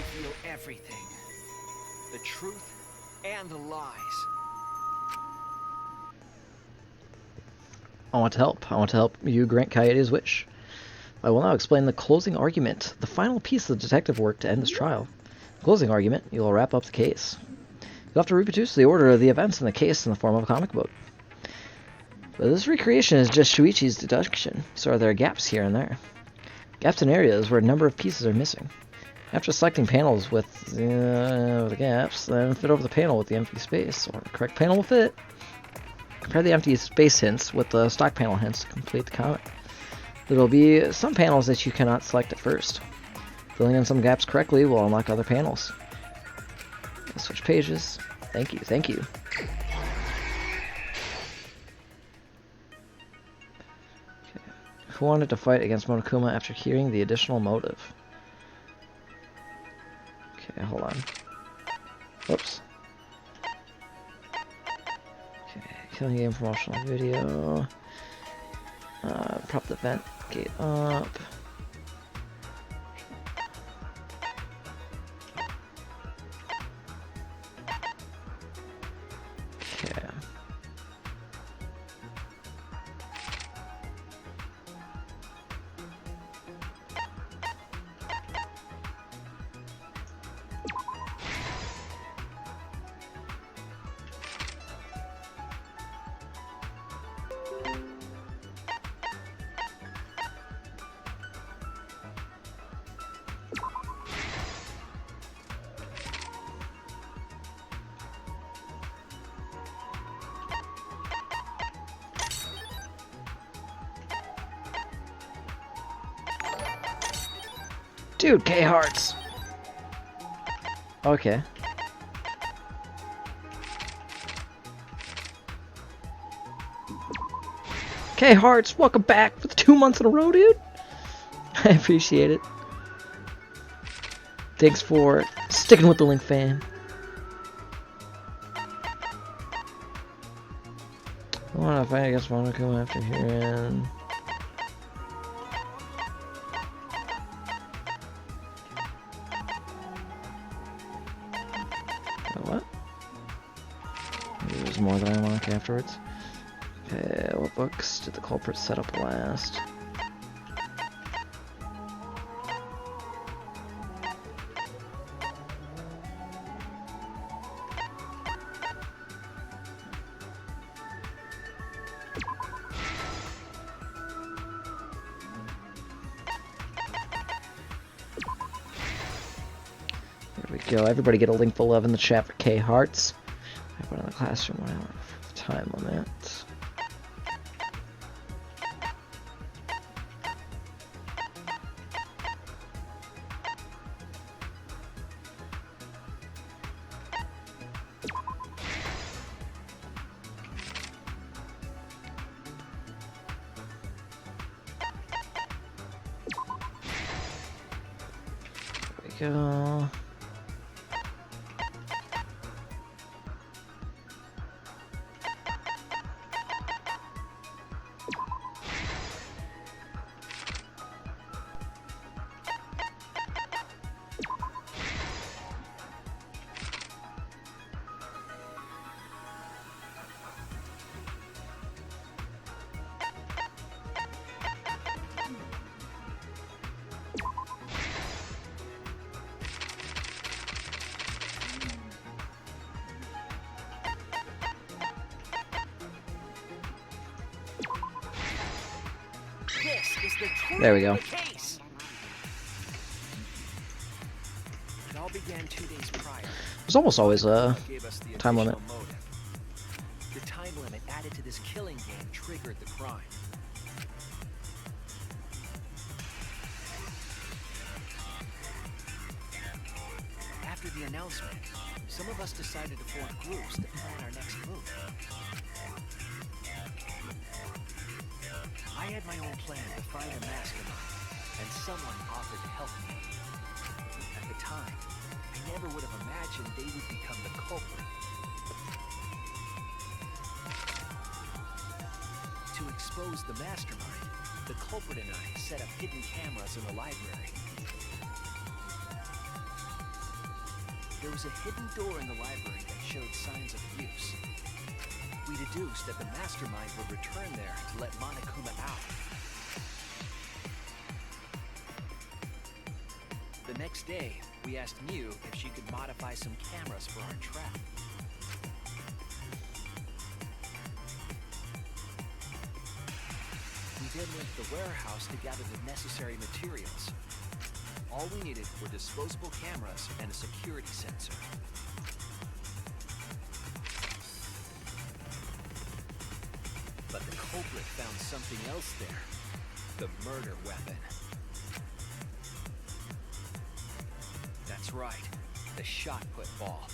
reveal everything. The truth and the lies. I want to help. I want to help you grant Coyote's wish. I will now explain the closing argument, the final piece of detective work to end this trial. Closing argument, you will wrap up the case. You'll have to reproduce the order of the events in the case in the form of a comic book. But this recreation is just Shuichi's deduction, so there are gaps here and there. Gaps in areas where a number of pieces are missing. After selecting panels with the gaps, then fit over the panel with the empty space, or the correct panel will fit. Compare the empty space hints with the stock panel hints to complete the comic. There will be some panels that you cannot select at first. Filling in some gaps correctly will unlock other panels. Switch pages. Thank you, thank you. Okay. Who wanted to fight against Monokuma after hearing the additional motive? Okay, hold on. Whoops. Okay, killing game promotional video. Prop the vent gate up. Okay. Dude, K hearts. Okay. K hearts, welcome back for the 2 months in a row, dude. I appreciate it. Thanks for sticking with the Link fam. I want to fight against Monokuma after hearing. What? There's more that I unlock afterwards. Okay, what books did the culprit set up last? There we go. Everybody get a link below in the chat for K hearts. I put in the classroom 1 hour for the time limit. There we go. There we go. It all began 2 days prior. There's almost always a time limit. The time limit added to this killing game triggered the crime. After the announcement, some of us decided to form groups to plan our next move. I had my own plan to find a mastermind, and someone offered to help me. At the time, I never would have imagined they would become the culprit. To expose the mastermind, the culprit and I set up hidden cameras in the library. there was a hidden door in the library that showed signs of use. We deduced that the mastermind would return there to let Monokuma out. The next day, we asked Miu if she could modify some cameras for our trap. We then went to the warehouse to gather the necessary materials. All we needed were disposable cameras and a security sensor. But the culprit found something else there. The murder weapon. That's right, the shot put ball.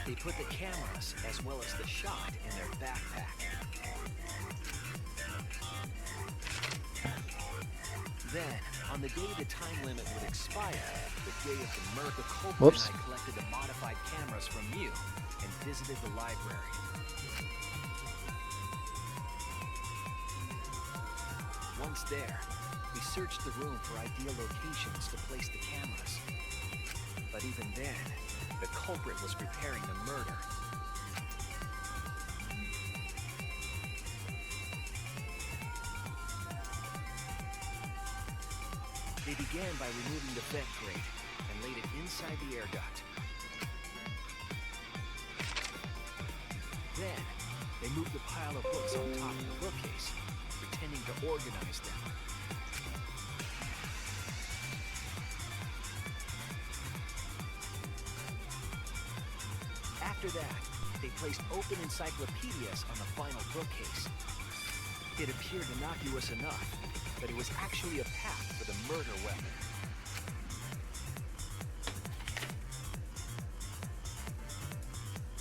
They put the cameras as well as the shot in their backpack. Then, on the day the time limit would expire, the day of the murder, the culprit and I collected the modified cameras from Miu and visited the library. Once there, we searched the room for ideal locations to place the cameras. But even then, the culprit was preparing the murder. They began by removing the vent grate and laid it inside the air duct. Then, they moved the pile of books on top of the bookcase, pretending to organize them. After that, they placed open encyclopedias on the final bookcase. It appeared innocuous enough, but it was actually a path for the murder weapon.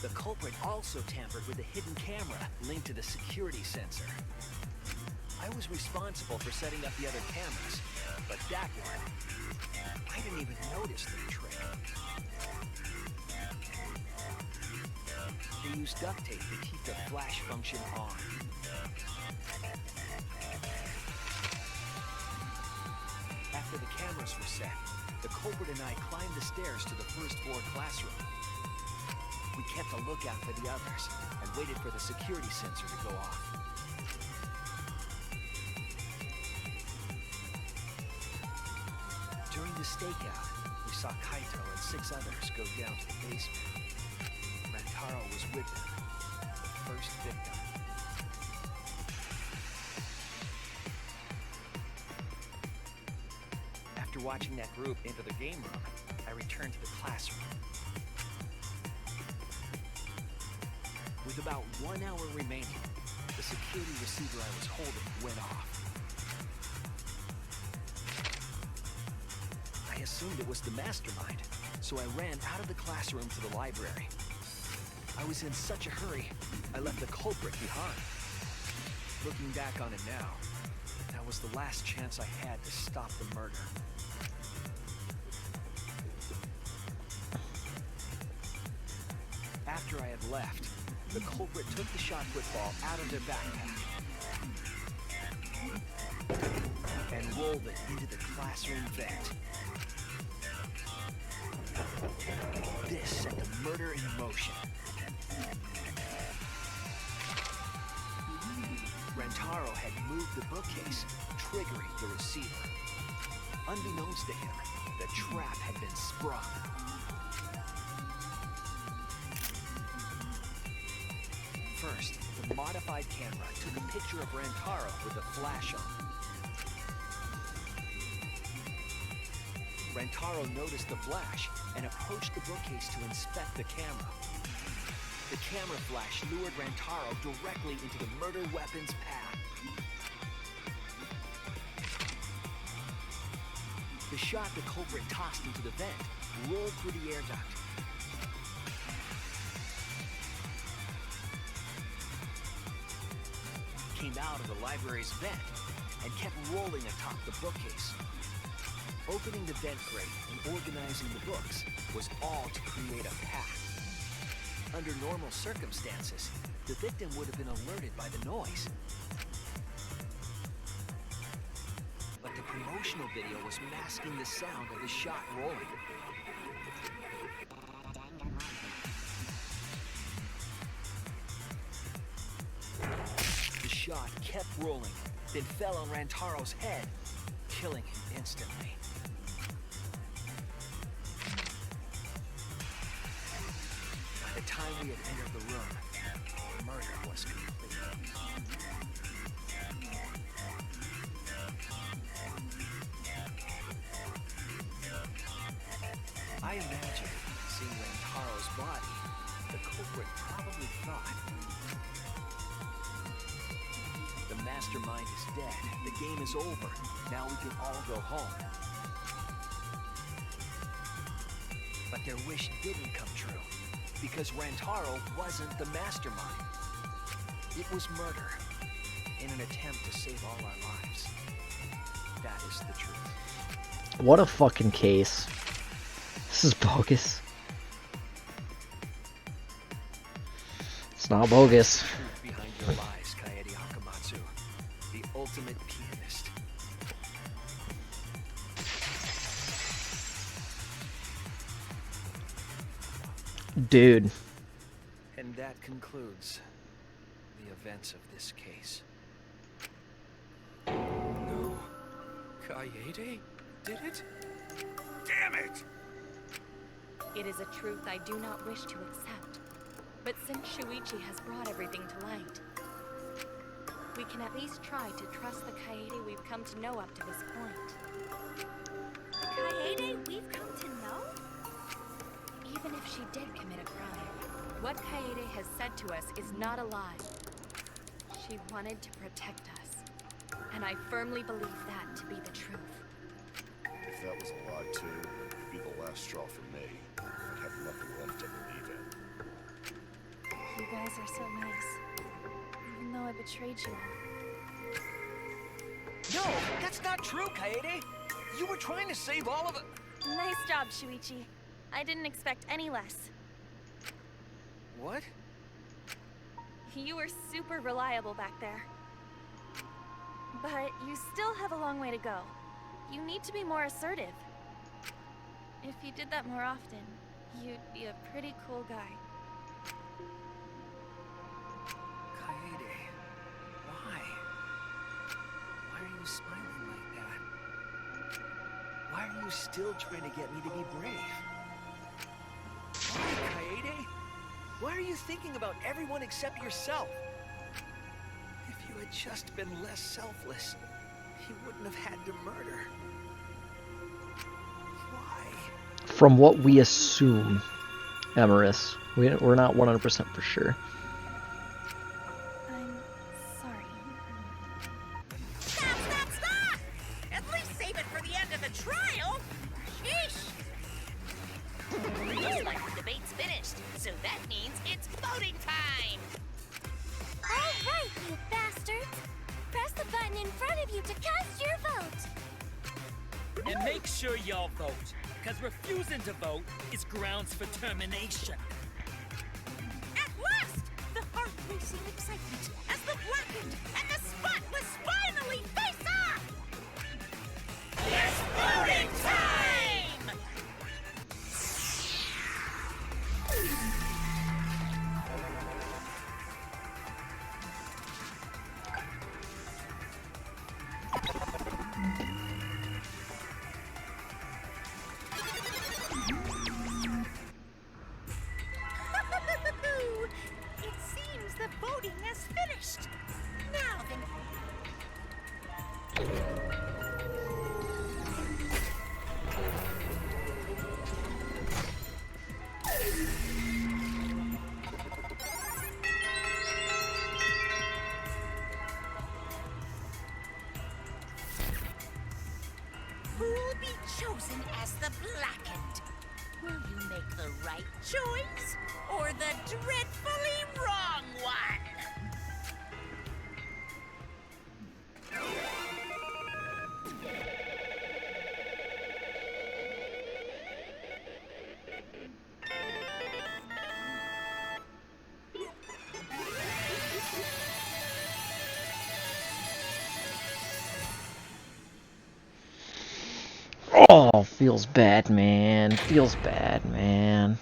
The culprit also tampered with a hidden camera linked to the security sensor. I was responsible for setting up the other cameras, but that one, I didn't even notice the trick. They used duct tape to keep the flash function on. After the cameras were set, the culprit and I climbed the stairs to the first floor classroom. We kept a lookout for the others and waited for the security sensor to go off. During the stakeout, we saw Kaito and 6 others go down to the basement. Rantaro was with them, the first victim. After watching that group enter the game room, I returned to the classroom. With about 1 hour remaining, the security receiver I was holding went off. I assumed it was the mastermind, so I ran out of the classroom to the library. I was in such a hurry, I left the culprit behind. Looking back on it now, that was the last chance I had to stop the murder. After I had left, the culprit took the shot put ball out of their backpack and rolled it into the classroom vent. This set the murder in motion. Rantaro had moved the bookcase, triggering the receiver. Unbeknownst to him, the trap had been sprung. First, the modified camera took a picture of Rantaro with a flash on. Rantaro noticed the flash and approached the bookcase to inspect the camera. The camera flash lured Rantaro directly into the murder weapon's path. The shot the culprit tossed into the vent rolled through the air duct. Came out of the library's vent and kept rolling atop the bookcase. Opening the vent grate and organizing the books was all to create a path. Under normal circumstances, the victim would have been alerted by the noise. promotional video was masking the sound of the shot rolling. The shot kept rolling, then fell on Rantaro's head, killing him instantly. By the time we had entered the room, murder was complete. I imagine, seeing Rantaro's body, the culprit probably thought, the mastermind is dead, the game is over, now we can all go home. But their wish didn't come true, because Rantaro wasn't the mastermind. It was murder, in an attempt to save all our lives. That is the truth. What a fucking case. This is bogus. It's not bogus. The truth behind your lies, Kaede Hakamatsu, the ultimate pianist. Dude. And that concludes the events of this case. No. Kaede did it? Damn it! It is a truth I do not wish to accept. But since Shuichi has brought everything to light, we can at least try to trust the Kaede we've come to know up to this point. Kaede we've come to know? Even if she did commit a crime, what Kaede has said to us is not a lie. She wanted to protect us, and I firmly believe that to be the truth. If that was a lie too, it'd be the last straw for me. I'd have nothing left to believe in. You guys are so nice. Even though I betrayed you all. No, that's not true, Kaede! You were trying to save all of it. Nice job, Shuichi. I didn't expect any less. What? You were super reliable back there. But you still have a long way to go. You need to be more assertive. If you did that more often, you'd be a pretty cool guy. Kaede, why? Why are you smiling like that? Why are you still trying to get me to be brave? Why, Kaede? Why are you thinking about everyone except yourself? If you had just been less selfless, you wouldn't have had to murder. Why? From what we assume, Emerus, we're not 100% for sure. I'm sorry. Stop! At least save it for the end of the trial! Sheesh! Looks like the debate's finished, so that means it's voting time! All right, you bastards! Press the button in front of you to cast your vote! And make sure y'all vote, because refusing to vote is grounds for termination. At last! The heart-racing excitement as the blackened and the spotless finally face off! It's voting time! It seems the voting has finished. Now then. Who'll be chosen as the blackened? Will you make the right choice or the dreadfully wrong one? Feels bad, man. Feels bad, man.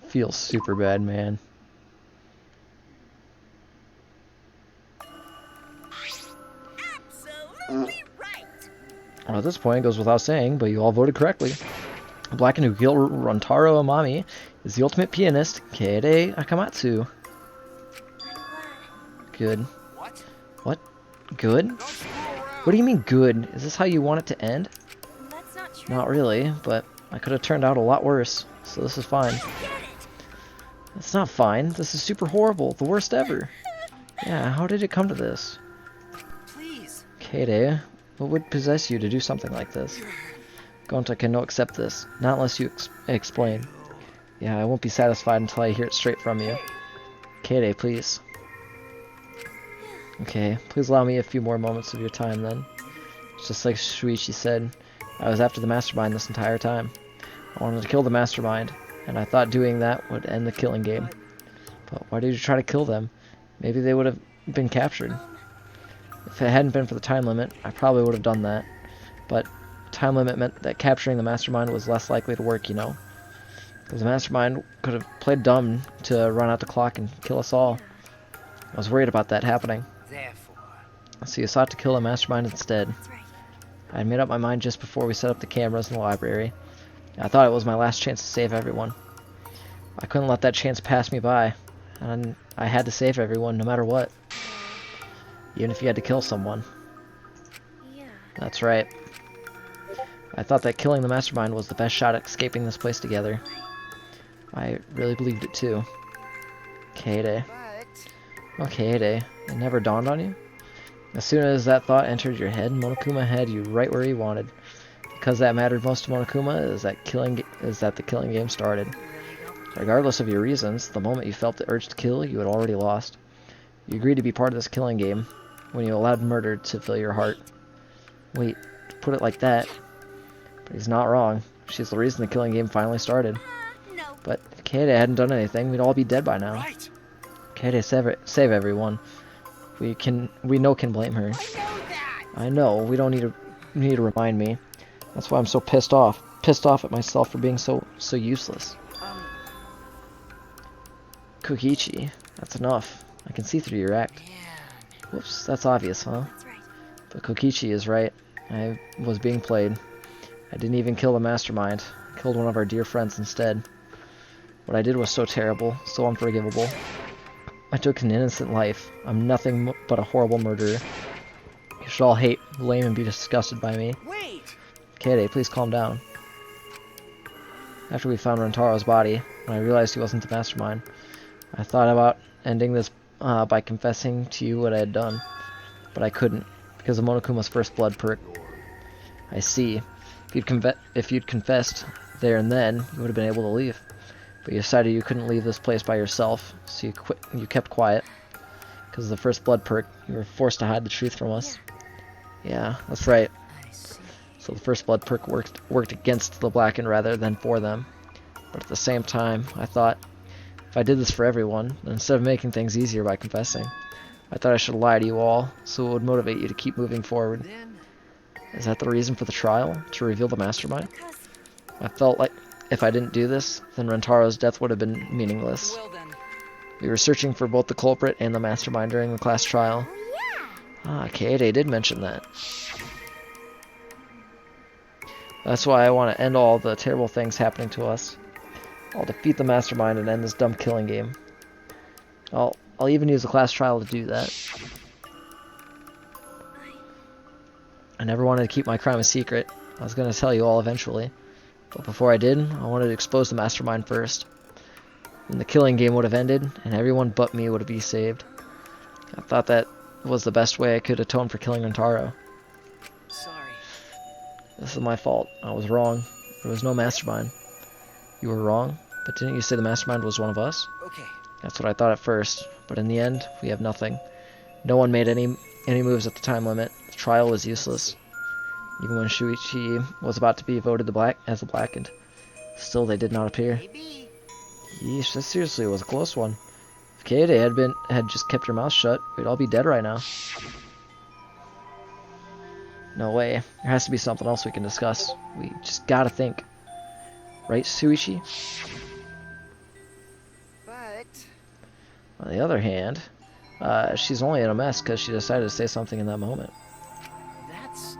Feels super bad, man. Absolutely right. Well, at this point, it goes without saying, but you all voted correctly. The Blackened who killed Rantaro Amami is the ultimate pianist, Kaede Akamatsu. Good. What? What? Good? What do you mean good? Is this how you want it to end? That's not true. Not really, but I could have turned out a lot worse, so this is fine. It's not fine. This is super horrible. The worst ever. Yeah, how did it come to this? Please. Kaede, what would possess you to do something like this? Gonta cannot accept this, not unless you explain. Yeah, I won't be satisfied until I hear it straight from you. Kaede, please. Okay, please allow me a few more moments of your time then. Just like Shuichi said, I was after the mastermind this entire time. I wanted to kill the mastermind, and I thought doing that would end the killing game. But why did you try to kill them? Maybe they would have been captured. If it hadn't been for the time limit, I probably would have done that. But time limit meant that capturing the mastermind was less likely to work, you know? Because the mastermind could have played dumb to run out the clock and kill us all. I was worried about that happening. Therefore. So you sought to kill the mastermind instead. That's right. I had made up my mind just before we set up the cameras in the library. I thought it was my last chance to save everyone. I couldn't let that chance pass me by, and I had to save everyone no matter what. Even if you had to kill someone. Yeah. That's right. I thought that killing the mastermind was the best shot at escaping this place together. I really believed it too. Kaede. Oh, Kaede. It never dawned on you? As soon as that thought entered your head, Monokuma had you right where he wanted. Because that mattered most to Monokuma is that the killing game started. Regardless of your reasons, the moment you felt the urge to kill, you had already lost. You agreed to be part of this killing game when you allowed murder to fill your heart. Wait, to put it like that. But he's not wrong. She's the reason the killing game finally started. No. But if Kaede hadn't done anything, we'd all be dead by now. Right. Kaede, save everyone. We know can blame her. I know that. I know, we don't need to remind me. That's why I'm so pissed off. Pissed off at myself for being so useless. Kokichi, that's enough. I can see through your act. Whoops, that's obvious, huh? That's right. But Kokichi is right. I was being played. I didn't even kill the mastermind. I killed one of our dear friends instead. What I did was so terrible, so unforgivable. I took an innocent life. I'm nothing but a horrible murderer. You should all hate, blame, and be disgusted by me. Wait. Kaede, please calm down. After we found Rantaro's body, when I realized he wasn't the mastermind, I thought about ending this by confessing to you what I had done. But I couldn't, because of Monokuma's first blood perk. I see. If you'd confessed there and then, you would have been able to leave. But you decided you couldn't leave this place by yourself, so you kept quiet. Because of the first blood perk, you were forced to hide the truth from us. Yeah, that's right. I see. So the first blood perk worked against the Blackened rather than for them. But at the same time, I thought, if I did this for everyone, then instead of making things easier by confessing, I thought I should lie to you all, so it would motivate you to keep moving forward. Then Is that the reason for the trial? To reveal the mastermind? Because I felt like if I didn't do this, then Rantaro's death would have been meaningless. well then. We were searching for both the culprit and the mastermind during the class trial. Ah, Kaede did mention that. That's why I want to end all the terrible things happening to us. I'll defeat the mastermind and end this dumb killing game. I'll even use the class trial to do that. I never wanted to keep my crime a secret. I was going to tell you all eventually. But before I did, I wanted to expose the mastermind first. Then the killing game would have ended, and everyone but me would be saved. I thought that was the best way I could atone for killing Rantaro. Sorry. This is my fault. I was wrong. There was no mastermind. You were wrong? But didn't you say the mastermind was one of us? Okay. That's what I thought at first. But in the end, we have nothing. No one made any moves at the time limit. The trial was useless. Even when Shuichi was about to be voted as the Blackened. Still, they did not appear. Maybe. Yeesh, this seriously was a close one. If Kaede had just kept her mouth shut, we'd all be dead right now. No way. There has to be something else we can discuss. We just gotta think. Right, Shuichi? But On the other hand, she's only in a mess because she decided to say something in that moment. that's...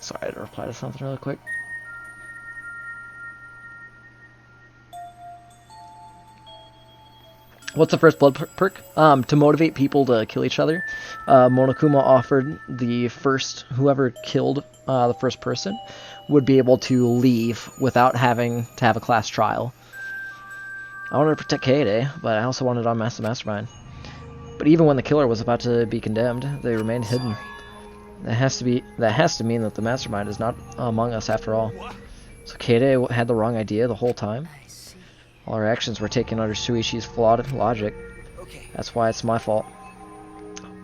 Sorry, I had to reply to something really quick. What's the first blood perk? To motivate people to kill each other, Monokuma offered the first, whoever killed the first person would be able to leave without having to have a class trial. I wanted to protect Kaede, but I also wanted to unmask the mastermind. But even when the killer was about to be condemned, they remained hidden. That has to mean that the mastermind is not among us after all. So Kaede had the wrong idea the whole time. I see. All our actions were taken under Shuichi's flawed logic. Okay. That's why it's my fault.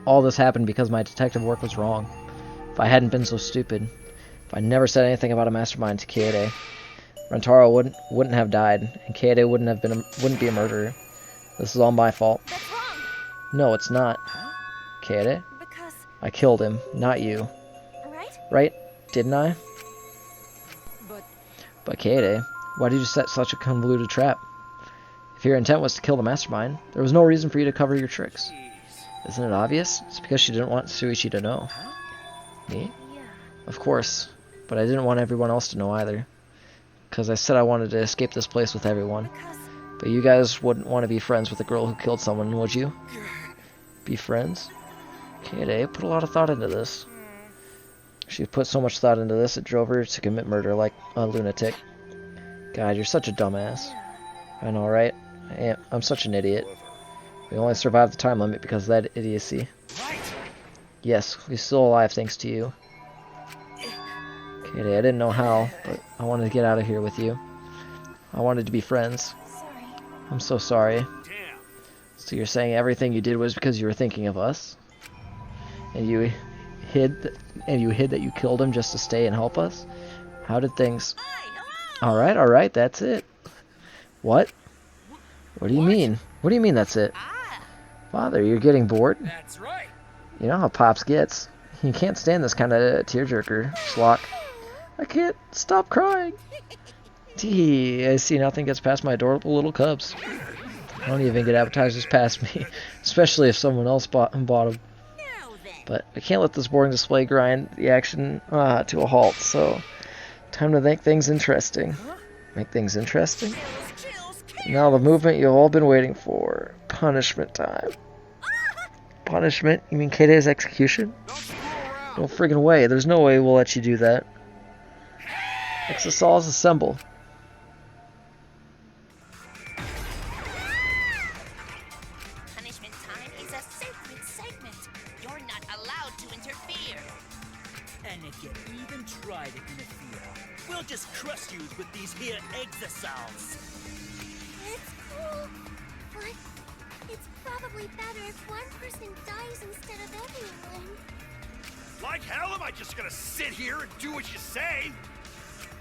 All this happened because my detective work was wrong. If I hadn't been so stupid, if I never said anything about a mastermind to Kaede, Rentaro wouldn't have died, and Kaede wouldn't be a murderer. This is all my fault. That's wrong. No, it's not. Kaede, Because, I killed him, not you. right? Right? Didn't I? But But Kaede, why did you set such a convoluted trap? If your intent was to kill the mastermind, there was no reason for you to cover your tricks. jeez. Isn't it obvious? It's because she didn't want Shuichi to know. Me? Yeah. Of course. But I didn't want everyone else to know either. Because I said I wanted to escape this place with everyone. Because, But you guys wouldn't want to be friends with a girl who killed someone, would you? Be friends? Kaede put a lot of thought into this. She put so much thought into this, it drove her to commit murder like a lunatic. God, you're such a dumbass. I know, right? I'm such an idiot. We only survived the time limit because of that idiocy. Right. Yes, we're still alive thanks to you. Kaede, I didn't know how, but I wanted to get out of here with you. I wanted to be friends. sorry. I'm so sorry. Damn. So you're saying everything you did was because you were thinking of us? And you hid that you killed him just to stay and help us? How did things... Alright, that's it. What? What do you mean? What do you mean that's it? Father, you're getting bored? That's right. You know how Pops gets. He can't stand this kind of tearjerker, schlock. I can't stop crying. Gee, I see nothing gets past my adorable little cubs. I don't even get appetizers past me, especially if someone else bought them. Now then. But I can't let this boring display grind the action to a halt, so time to make things interesting. Make things interesting? Chills, Now the movement you've all been waiting for. Punishment time. Punishment? You mean Kade's execution? No friggin' way. There's no way we'll let you do that. Exosols assemble. Punishment time is a sacred segment. You're not allowed to interfere. And if you even try to interfere, we'll just crush you with these here exosols. It's cool, but it's probably better if one person dies instead of everyone. Like hell am I just gonna sit here and do what you say?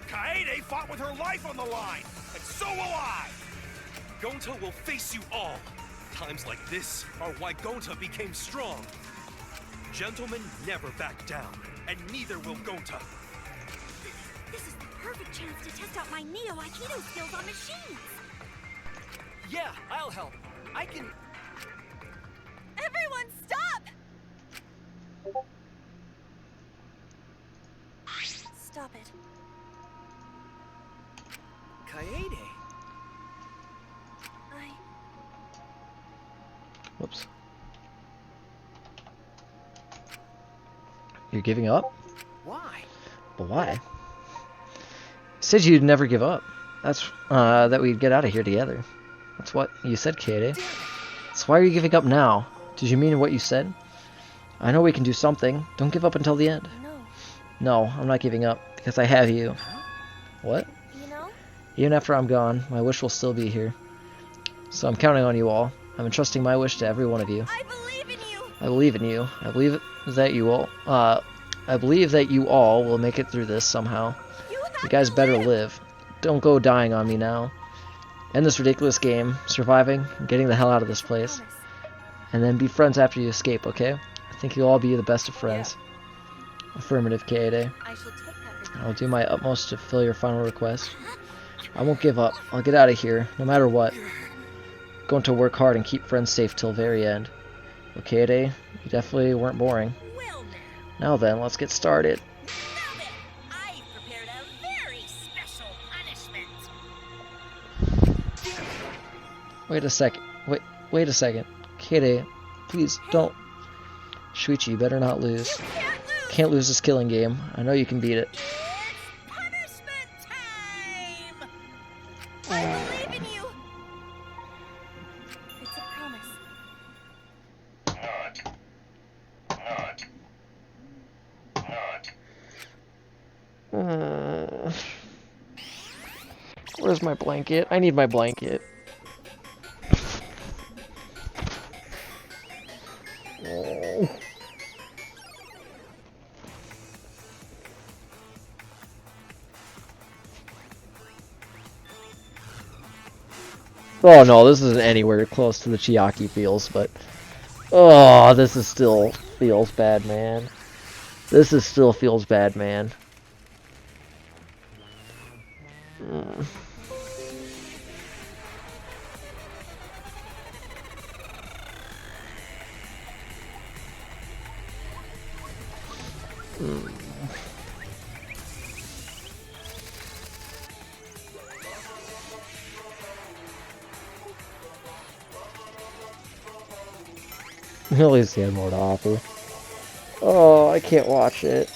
Kaede fought with her life on the line, and so will I! Gonta will face you all. Times like this are why Gonta became strong. Gentlemen never back down, and neither will Gonta. This is the perfect chance to test out my Neo Aikido skills on machines. Yeah, I'll help. I can... Everyone, stop! Stop it. Kaede. Whoops. You're giving up? Why? But why? You said you'd never give up. That's, that we'd get out of here together. That's what you said, Kaede. So why are you giving up now? Did you mean what you said? I know we can do something. Don't give up until the end. No. No, I'm not giving up, because I have you. What? You know? Even after I'm gone, my wish will still be here. So I'm counting on you all. I'm entrusting my wish to every one of you. I believe in you. I believe in you. I believe that you all. I believe that you all will make it through this somehow. You guys better live. Don't go dying on me now. End this ridiculous game, surviving, and getting the hell out of this place. And then be friends after you escape, okay? I think you'll all be the best of friends. Affirmative, Kaede. I shall take that. I'll do my utmost to fulfill your final request. I won't give up. I'll get out of here, no matter what. Going to work hard and keep friends safe till very end. Well, Kaede, you definitely weren't boring. Well now. Now then, let's get started. Now then, I prepared a very special punishment. Wait a second. Wait a second. Kaede, please don't. Shuichi, you better not lose. Can't lose this killing game. I know you can beat it. It's punishment time! I believe in you! It's a promise. Where's my blanket? I need my blanket. Oh. Oh no, this isn't anywhere close to the Chiaki feels, but oh, this is still feels bad, man. This is still feels bad, man. At least he had more to offer. Oh, I can't watch it.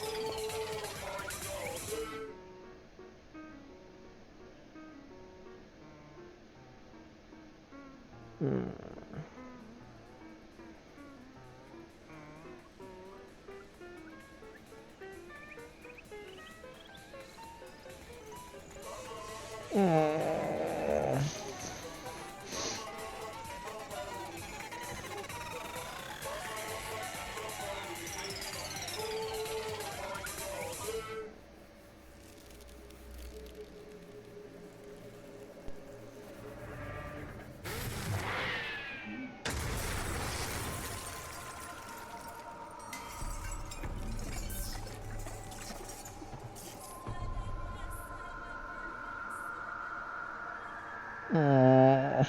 Oh.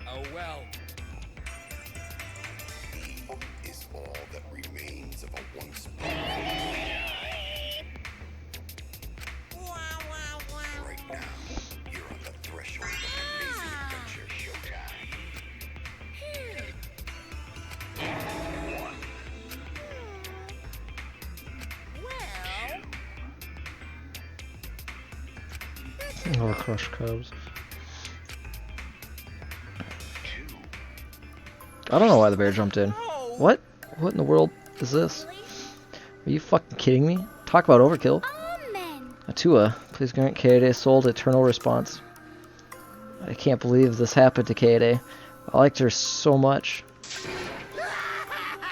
Oh well. Is all that remains of a once right now. You're on the threshold of an amazing adventure showtime. Well, Or crushed cubs. I don't know why the bear jumped in. What? What in the world is this? Are you fucking kidding me? Talk about overkill. Amen. Atua, please grant Kaede's soul eternal response. I can't believe this happened to Kaede. I liked her so much.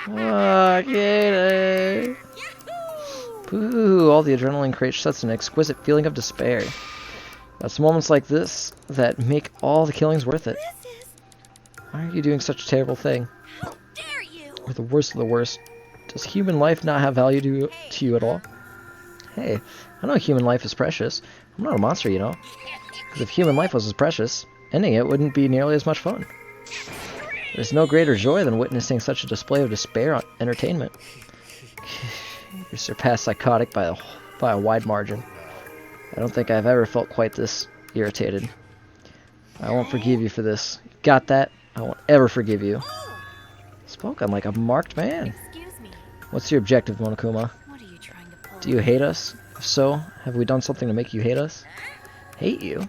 Ah, Kaede! Boo! All the adrenaline creates such an exquisite feeling of despair. It's moments like this that make all the killings worth it. This is... Why are you doing such a terrible thing? How dare you? You're the worst of the worst. Does human life not have value to you at all? Hey, I know human life is precious. I'm not a monster, you know. Because if human life was as precious, ending it wouldn't be nearly as much fun. There's no greater joy than witnessing such a display of despair on entertainment. You're surpassed psychotic by a wide margin. I don't think I've ever felt quite this irritated. I won't forgive you for this. Got that? I won't ever forgive you. Spoken like a marked man. Excuse me. What's your objective, Monokuma? What are you trying to pull? Do you hate us? If so, have we done something to make you hate us? Hate you?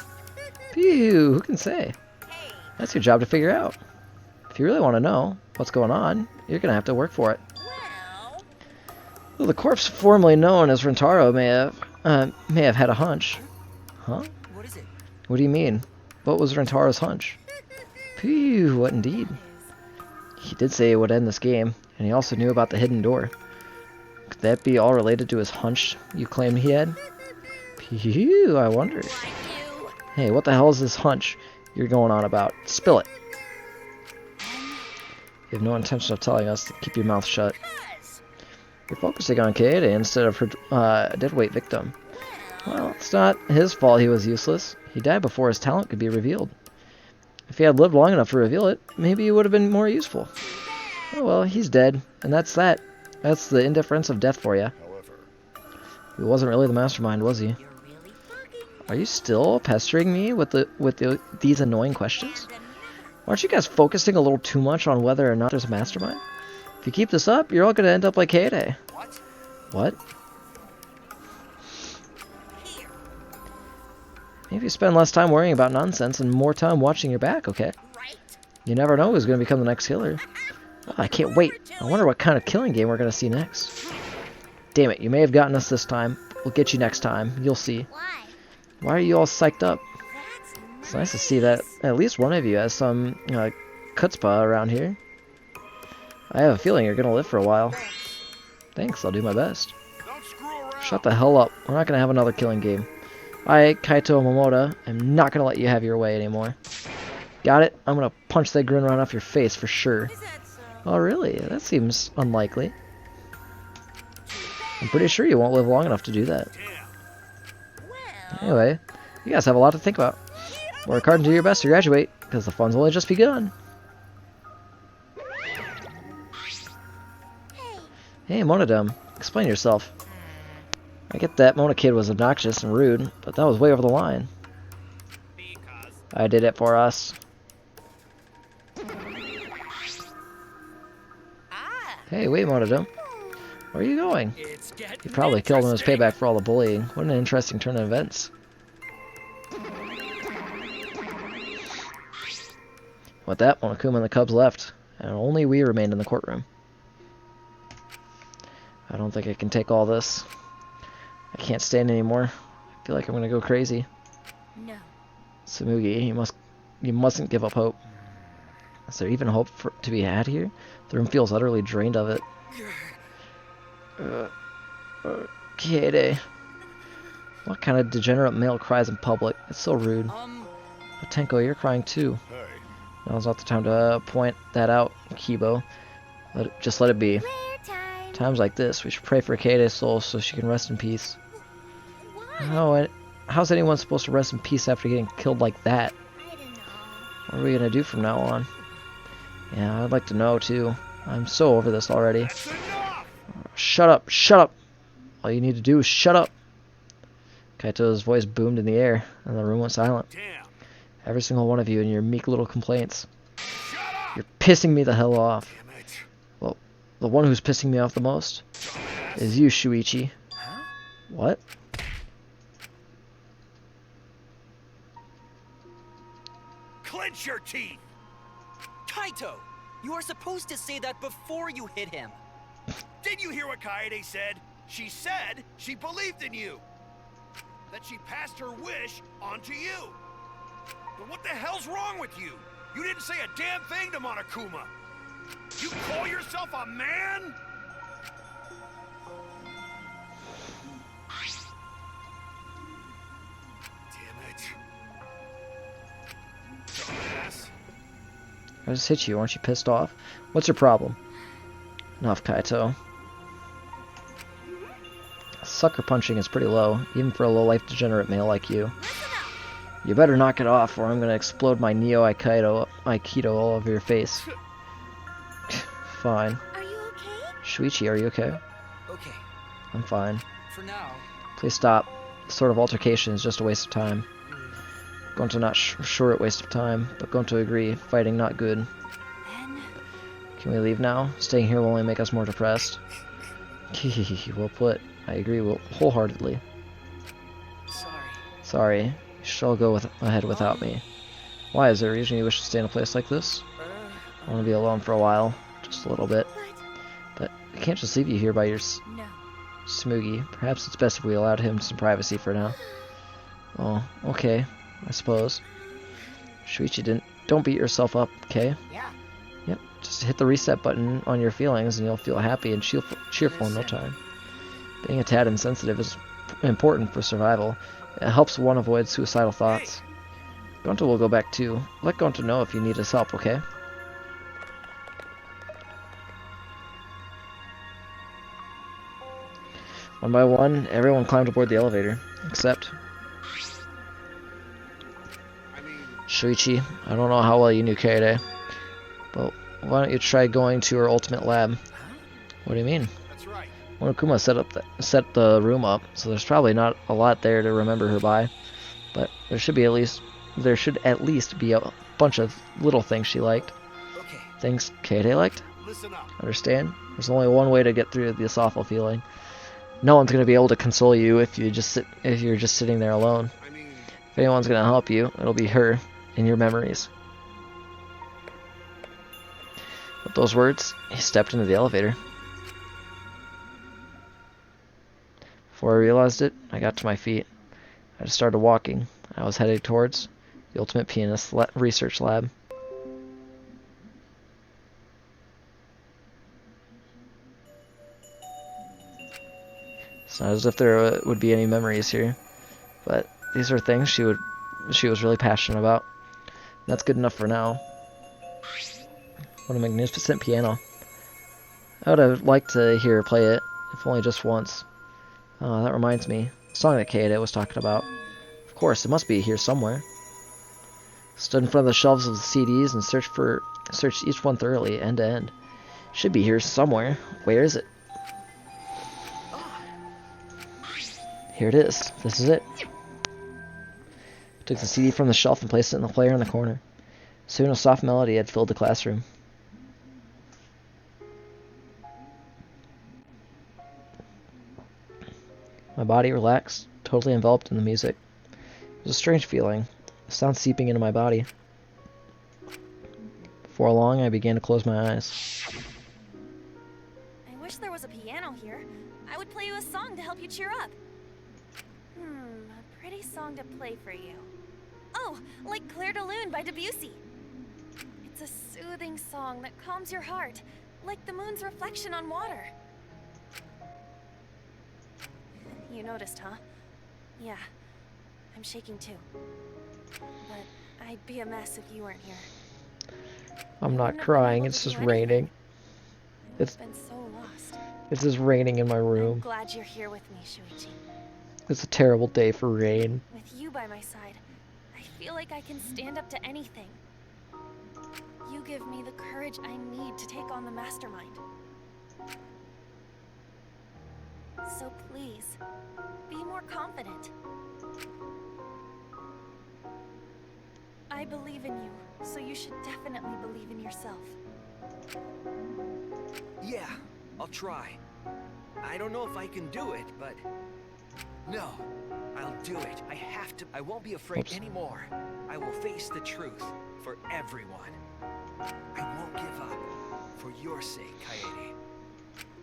Phew, who can say? That's your job to figure out. If you really want to know what's going on, you're going to have to work for it. Well, the corpse formerly known as Rentaro may have had a hunch. Huh? What is it? What do you mean? What was Rentaro's hunch? Phew, what indeed? He did say it would end this game, and he also knew about the hidden door. Could that be all related to his hunch you claimed he had? Phew, I wonder. Hey, what the hell is this hunch you're going on about? Spill it. You have no intention of telling us to keep your mouth shut. You're focusing on Kaede instead of her deadweight victim. Well, it's not his fault he was useless. He died before his talent could be revealed. If he had lived long enough to reveal it, maybe he would have been more useful. Oh well, he's dead, and that's that. That's the indifference of death for you. However, He wasn't really the mastermind, was he? Are you still pestering me with these annoying questions? Aren't you guys focusing a little too much on whether or not there's a mastermind? If you keep this up, you're all going to end up like Kaede. What? Maybe you spend less time worrying about nonsense and more time watching your back, okay? You never know who's going to become the next killer. Oh, I can't wait. I wonder what kind of killing game we're going to see next. Damn it, you may have gotten us this time. We'll get you next time. You'll see. Why are you all psyched up? It's nice to see that at least one of you has some chutzpah around here. I have a feeling you're going to live for a while. Thanks, I'll do my best. Shut the hell up. We're not going to have another killing game. I, Kaito Momoda, am not going to let you have your way anymore. Got it? I'm going to punch that grin right off your face for sure. Oh, really? That seems unlikely. I'm pretty sure you won't live long enough to do that. Anyway, you guys have a lot to think about. Work hard and do your best to graduate, because the fun's only just begun. Hey, Monodum, explain yourself. I get that Mona Kid was obnoxious and rude, but that was way over the line. I did it for us. Hey, wait, Monodum. Where are you going? You probably killed him as payback for all the bullying. What an interesting turn of events. With that, Monokuma and the Cubs left, and only we remained in the courtroom. I don't think I can take all this. I can't stand anymore. I feel like I'm gonna go crazy. No. Tsumugi, you mustn't give up hope. Is there even hope to be had here? The room feels utterly drained of it. Kaede. What kind of degenerate male cries in public? It's so rude. But Tenko, you're crying too. hey, Now's not the time to point that out, Kibo. Just let it be. Times like this, we should pray for Kaede's soul so she can rest in peace. How's anyone supposed to rest in peace after getting killed like that? What are we gonna do from now on? Yeah, I'd like to know too. I'm so over this already. Shut up! Shut up! All you need to do is shut up! Kaito's voice boomed in the air, and the room went silent. Every single one of you and your meek little complaints. You're pissing me the hell off. Well, the one who's pissing me off the most is you, Shuichi. What? Clench your teeth! Kaito! You are supposed to say that before you hit him. Did you hear what Kaede said? She said she believed in you. That she passed her wish on to you. But what the hell's wrong with you? You didn't say a damn thing to Monokuma. You call yourself a man? Damn it. just hit you. Aren't you pissed off? What's your problem? Enough, Kaito. Sucker punching is pretty low, even for a low-life degenerate male like you. You better knock it off, or I'm gonna explode my Aikido all over your face. Fine. Are you okay? Shuichi, are you okay? Okay, I'm fine. for now. Please stop. This sort of altercation is just a waste of time. Gonto not short waste of time, but Gonto agree. Fighting not good. Then Can we leave now? Staying here will only make us more depressed. Well put. I agree wholeheartedly. Sorry. Sorry. You should all go ahead without me. Why? Is there a reason you wish to stay in a place like this? I want to be alone for a while. Just a little bit. But I can't just leave you here by your No. Smoogie. Perhaps it's best if we allowed him some privacy for now. Oh, okay. I suppose. Shuichi, don't beat yourself up, okay? Yeah. Yep. Just hit the reset button on your feelings and you'll feel happy and cheerful in no time. Being a tad insensitive is important for survival. It helps one avoid suicidal thoughts. Gonto will go back too. Let Gonto know if you need his help, okay? One by one, everyone climbed aboard the elevator, except Shuichi. I don't know how well you knew Kaede, but why don't you try going to her ultimate lab? What do you mean? That's right. Monokuma set the room up, so there's probably not a lot there to remember her by, but there should at least be a bunch of little things she liked. Okay. Things Kaede liked? Listen up. Understand? There's only one way to get through this awful feeling. No one's gonna be able to console you if you're just sitting there alone. I mean, If anyone's gonna help you, it'll be her in your memories. With those words, he stepped into the elevator. Before I realized it, I got to my feet. I just started walking. I was headed towards the Ultimate Pianist Research Lab. It's not as if there would be any memories here, but these are things she was really passionate about. That's good enough for now. What a magnificent piano. I would have liked to hear her play it, if only just once. Oh, that reminds me. The song that Kaede was talking about. Of course, it must be here somewhere. Stood in front of the shelves of the CDs and searched each one thoroughly, end to end. Should be here somewhere. Where is it? Here it is. This is it. Took the CD from the shelf and placed it in the player in the corner. Soon a soft melody had filled the classroom. My body relaxed, totally enveloped in the music. It was a strange feeling, the sound seeping into my body. Before long, I began to close my eyes. I wish there was a piano here. I would play you a song to help you cheer up. A pretty song to play for you. Oh, like Clair de Lune by Debussy. It's a soothing song that calms your heart, like the moon's reflection on water. You noticed, huh? Yeah, I'm shaking too. But I'd be a mess if you weren't here. I'm not crying, it's just raining. I've been so lost. It's just raining in my I'm room. glad you're here with me, Shuichi. It's a terrible day for rain. With you by my side, I feel like I can stand up to anything. You give me the courage I need to take on the mastermind. So please, be more confident. I believe in you, so you should definitely believe in yourself. Yeah, I'll try. I don't know if I can do it, but... No, I'll do it. I have to. I won't be afraid anymore. I will face the truth for everyone. I won't give up. For your sake, Kaede.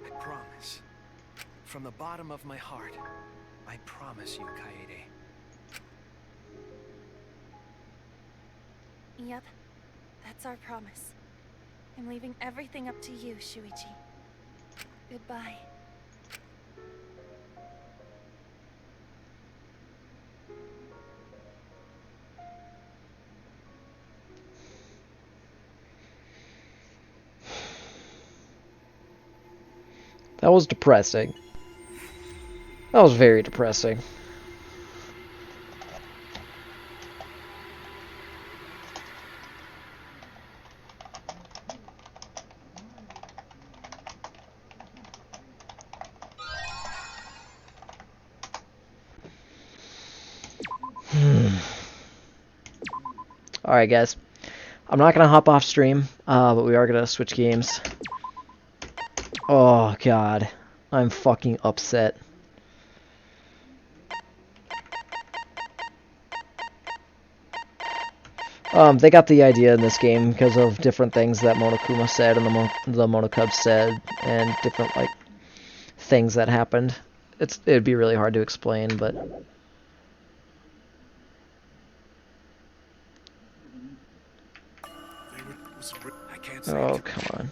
I promise. From the bottom of my heart, I promise you, Kaede. Yep, that's our promise. I'm leaving everything up to you, Shuichi. Goodbye. That was depressing. That was very depressing. Alright, guys. I'm not going to hop off stream, but we are going to switch games. Oh, God. I'm fucking upset. They got the idea in this game because of different things that Monokuma said and the Monokub said, and different, like, things that happened. It'd be really hard to explain, but... I can't say Oh, too come on.